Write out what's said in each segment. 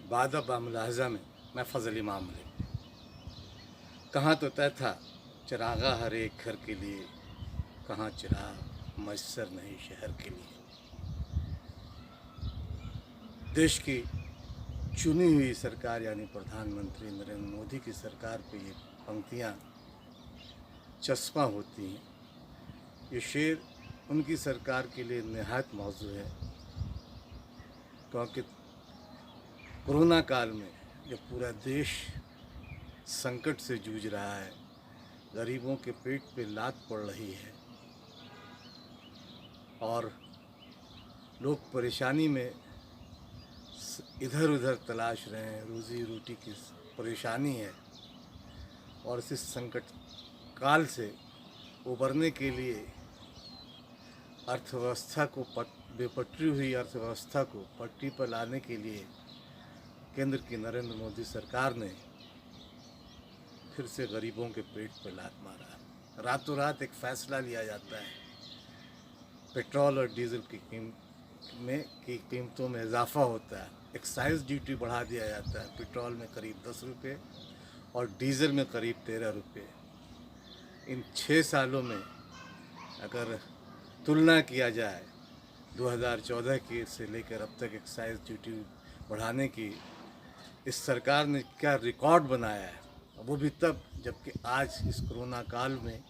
बाद बामुलाहज़ा में मैं फजल इमाम ले कहाँ तो तय था चिरागा हर एक घर के लिए, कहाँ चिराग मैसर नहीं शहर के लिए। देश की चुनी हुई सरकार यानी प्रधानमंत्री नरेंद्र मोदी की सरकार पे ये पंक्तियाँ चस्पा होती हैं। ये शेर उनकी सरकार के लिए निहायत मौजू है, क्योंकि कोरोना काल में जब पूरा देश संकट से जूझ रहा है, गरीबों के पेट पे लात पड़ रही है और लोग परेशानी में इधर उधर तलाश रहे हैं, रोज़ी रोटी की परेशानी है। और इस संकट काल से उबरने के लिए अर्थव्यवस्था को बेपटरी हुई अर्थव्यवस्था को पटरी पर लाने के लिए केंद्र की नरेंद्र मोदी सरकार ने फिर से गरीबों के पेट पर लात मारा। रातों रात एक फ़ैसला लिया जाता है, पेट्रोल और डीजल की कीमतों में इजाफा होता है, एक्साइज ड्यूटी बढ़ा दिया जाता है। पेट्रोल में करीब 10 रुपये और डीजल में करीब 13 रुपये। इन 6 सालों में अगर तुलना किया जाए 2014 की से लेकर अब तक एक्साइज ड्यूटी बढ़ाने की इस सरकार ने क्या रिकॉर्ड बनाया है, वो भी तब जबकि आज इस कोरोना काल में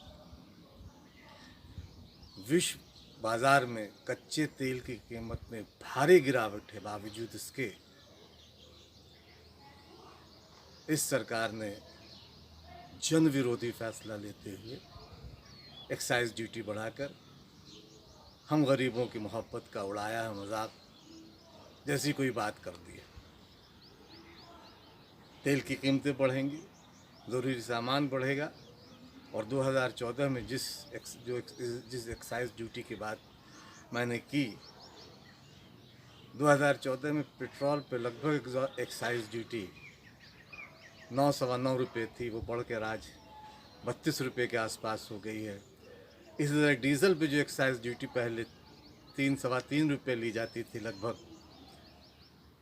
विश्व बाज़ार में कच्चे तेल की कीमत में भारी गिरावट है। बावजूद इसके इस सरकार ने जन विरोधी फैसला लेते हुए एक्साइज ड्यूटी बढ़ाकर हम गरीबों की मोहब्बत का उड़ाया है मजाक जैसी कोई बात कर दी है। तेल की कीमतें बढ़ेंगी, ज़रूरी सामान बढ़ेगा और 2014 में जिस एक्साइज ड्यूटी की बात मैंने की, 2014 में पेट्रोल पे लगभग एक्साइज ड्यूटी 9 रुपये थी, वो बढ़कर आज 32 रुपये के आसपास हो गई है। इसी तरह डीज़ल पे जो एक्साइज ड्यूटी पहले 3-3.25 रुपये ली जाती थी लगभग,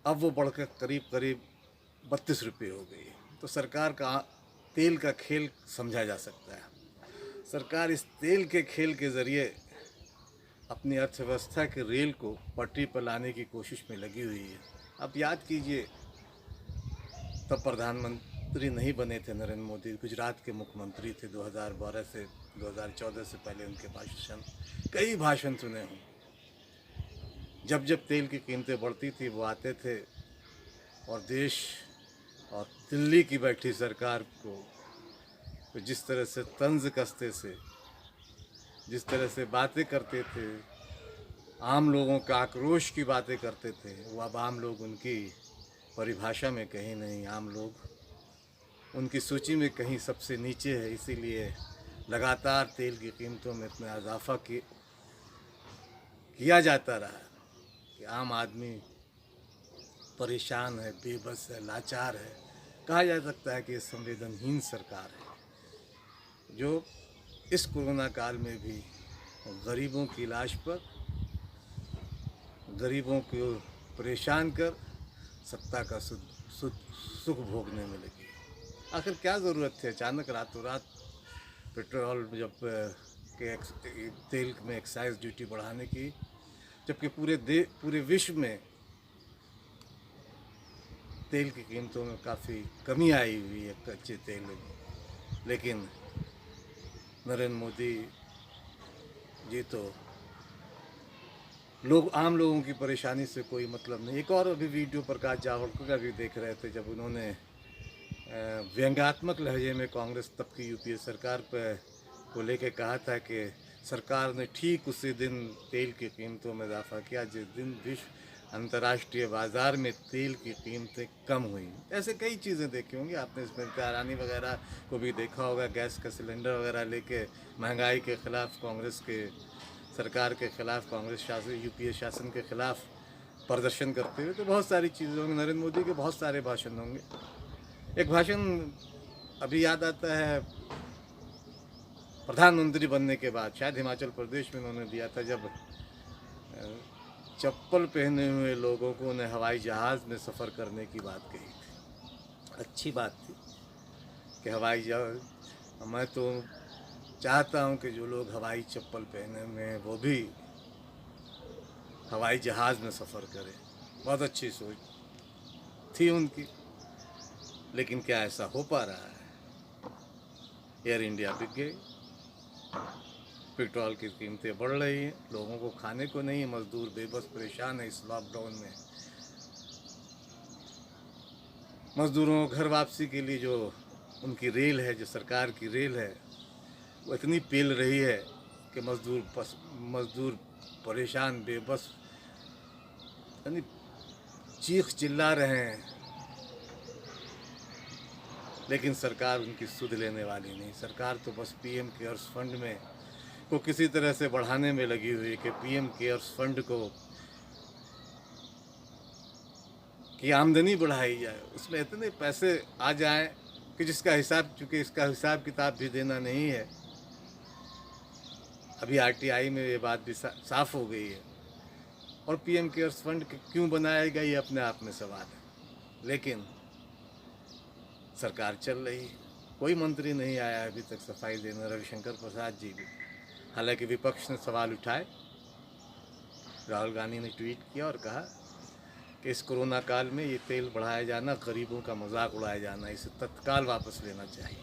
अब वो बढ़कर करीब 32 रुपये हो गई है। तो सरकार का तेल का खेल समझा जा सकता है। सरकार इस तेल के खेल के ज़रिए अपनी अर्थव्यवस्था के रेल को पटरी पर लाने की कोशिश में लगी हुई है। अब याद कीजिए, तब प्रधानमंत्री नहीं बने थे नरेंद्र मोदी, गुजरात के मुख्यमंत्री थे। 2012 से 2014 से पहले उनके कई भाषण सुने हों। जब जब तेल की कीमतें बढ़ती थी वो आते थे और देश और दिल्ली की बैठी सरकार को तो जिस तरह से तंज कसते से, जिस तरह से बातें करते थे, आम लोगों का आक्रोश की बातें करते थे, वो अब आम लोग उनकी परिभाषा में कहीं नहीं, आम लोग उनकी सूची में कहीं सबसे नीचे है। इसीलिए लगातार तेल की कीमतों में इतना इजाफा किया जाता रहा कि आम आदमी परेशान है, बेबस है, लाचार है। कहा जा सकता है कि ये संवेदनहीन सरकार है जो इस कोरोना काल में भी गरीबों की लाश पर, गरीबों को परेशान कर सत्ता का सुख भोगने में लगी। आखिर क्या ज़रूरत थी अचानक रातों रात पेट्रोल तेल में एक्साइज ड्यूटी बढ़ाने की, जबकि पूरे विश्व में तेल की कीमतों में काफ़ी कमी आई हुई है कच्चे तेल में। लेकिन नरेंद्र मोदी जी तो आम लोगों की परेशानी से कोई मतलब नहीं। एक और अभी वीडियो प्रकाश जावड़ेकर का भी देख रहे थे, जब उन्होंने व्यंग्यात्मक लहजे में कांग्रेस तब की यूपीए सरकार को लेकर कहा था कि सरकार ने ठीक उसी दिन तेल की कीमतों में इजाफा किया जिस दिन विश्व अंतर्राष्ट्रीय बाज़ार में तेल की कीमतें कम हुई। ऐसे कई चीज़ें देखी होंगी आपने, स्मृति ईरानी वगैरह को भी देखा होगा, गैस का सिलेंडर वगैरह लेके महंगाई के ख़िलाफ़ कांग्रेस के सरकार के ख़िलाफ़, कांग्रेस शासन यूपीए शासन के ख़िलाफ़ प्रदर्शन करते हुए। तो बहुत सारी चीज़ें होंगी, नरेंद्र मोदी के बहुत सारे भाषण होंगे। एक भाषण अभी याद आता है, प्रधानमंत्री बनने के बाद शायद हिमाचल प्रदेश में उन्होंने दिया था, जब चप्पल पहने हुए लोगों को उन्हें हवाई जहाज़ में सफ़र करने की बात कही थी। अच्छी बात थी कि हवाई जहाज़, मैं तो चाहता हूं कि जो लोग हवाई चप्पल पहने हुए हैं वो भी हवाई जहाज़ में सफ़र करें। बहुत अच्छी सोच थी उनकी, लेकिन क्या ऐसा हो पा रहा है? एयर इंडिया बिक गई, पेट्रोल की कीमतें बढ़ रही हैं, लोगों को खाने को नहीं, मजदूर बेबस परेशान है इस लॉकडाउन में। मजदूरों को घर वापसी के लिए जो उनकी रेल है, जो सरकार की रेल है, वो इतनी पेल रही है कि मजदूर परेशान बेबस, यानी चीख चिल्ला रहे हैं, लेकिन सरकार उनकी सुध लेने वाली नहीं। सरकार तो बस पीएम केयर्स फंड में को किसी तरह से बढ़ाने में लगी हुई है कि पीएम केयर्स फंड को की आमदनी बढ़ाई जाए, उसमें इतने पैसे आ जाएं कि जिसका हिसाब, चूँकि इसका हिसाब किताब भी देना नहीं है। अभी आरटीआई में ये बात भी साफ हो गई है। और पीएम केयर्स फंड क्यों बनाया गया, ये अपने आप में सवाल है, लेकिन सरकार चल रही है। कोई मंत्री नहीं आया अभी तक सफाई देने, रविशंकर प्रसाद जी भी। हालांकि विपक्ष ने सवाल उठाए, राहुल गांधी ने ट्वीट किया और कहा कि इस कोरोना काल में ये तेल बढ़ाया जाना, गरीबों का मजाक उड़ाया जाना, इसे तत्काल वापस लेना चाहिए।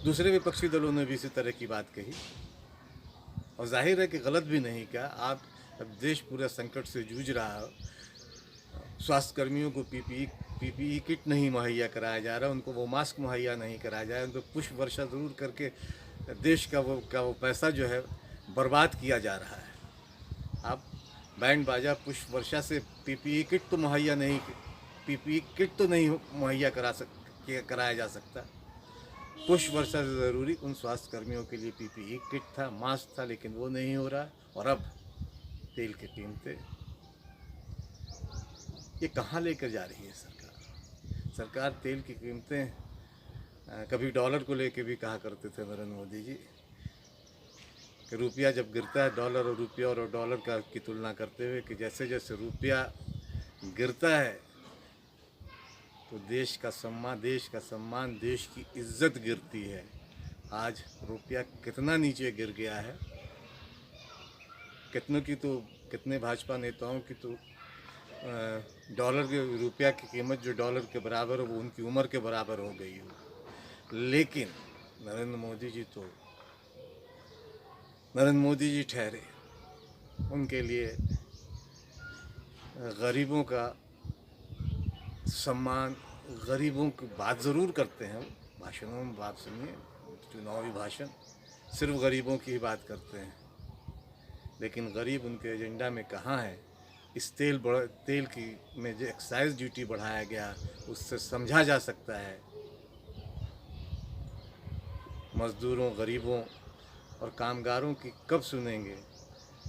दूसरे विपक्षी दलों ने भी इसी तरह की बात कही, और जाहिर है कि गलत भी नहीं कहा। आप, अब देश पूरा संकट से जूझ रहा हो, स्वास्थ्य कर्मियों को पीपीई किट नहीं मुहैया कराया जा रहा, उनको वो मास्क मुहैया नहीं कराया जा रहा, उनको पुष्प वर्षा ज़रूर करके देश का वो पैसा जो है बर्बाद किया जा रहा है। आप बैंड बाजा पुष्प वर्षा से पीपीई किट तो नहीं मुहैया कराया जा सकता। पुष्प वर्षा से ज़रूरी उन स्वास्थ्य कर्मियों के लिए पीपीई किट था, मास्क था, लेकिन वो नहीं हो रहा। और अब तेल की कीमतें, ये कहाँ लेकर जा रही है सरकार? तेल की कीमतें, कभी डॉलर को लेके भी कहा करते थे नरेंद्र मोदी जी कि रुपया जब गिरता है, डॉलर और रुपया और डॉलर की तुलना करते हुए, कि जैसे जैसे रुपया गिरता है तो देश का सम्मान, देश की इज्जत गिरती है। आज रुपया कितना नीचे गिर गया है, कितने भाजपा नेताओं की तो डॉलर के, रुपया की कीमत जो डॉलर के बराबर हो, वो उनकी उम्र के बराबर हो गई हो। लेकिन नरेंद्र मोदी जी ठहरे। उनके लिए गरीबों का सम्मान, गरीबों की बात ज़रूर करते हैं, भाषणों में बात सुनिए, चुनावी भाषण सिर्फ गरीबों की ही बात करते हैं, लेकिन गरीब उनके एजेंडा में कहाँ है? इस तेल की में जो एक्साइज ड्यूटी बढ़ाया गया, उससे समझा जा सकता है मज़दूरों, गरीबों और कामगारों की कब सुनेंगे।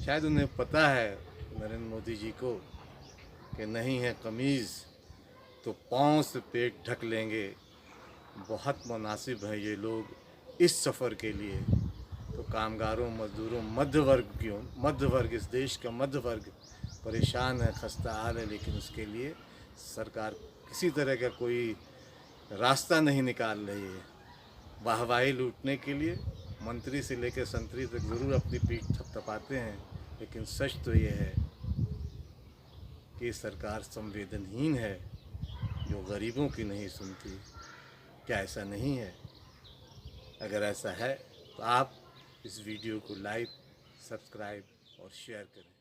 शायद उन्हें पता है, नरेंद्र मोदी जी को, कि नहीं है कमीज़ तो पाँव से पेट ढक लेंगे। बहुत मुनासिब है ये लोग इस सफ़र के लिए। तो कामगारों, मज़दूरों, मध्य वर्ग, इस देश का मध्य वर्ग परेशान है, खस्ता हाल है, लेकिन उसके लिए सरकार किसी तरह का कोई रास्ता नहीं निकाल रही है। वाहवाही लूटने के लिए मंत्री से लेकर संतरी तक ज़रूर अपनी पीठ थपथपाते हैं, लेकिन सच तो ये है कि सरकार संवेदनहीन है, जो गरीबों की नहीं सुनती। क्या ऐसा नहीं है? अगर ऐसा है तो आप इस वीडियो को लाइक, सब्सक्राइब और शेयर करें।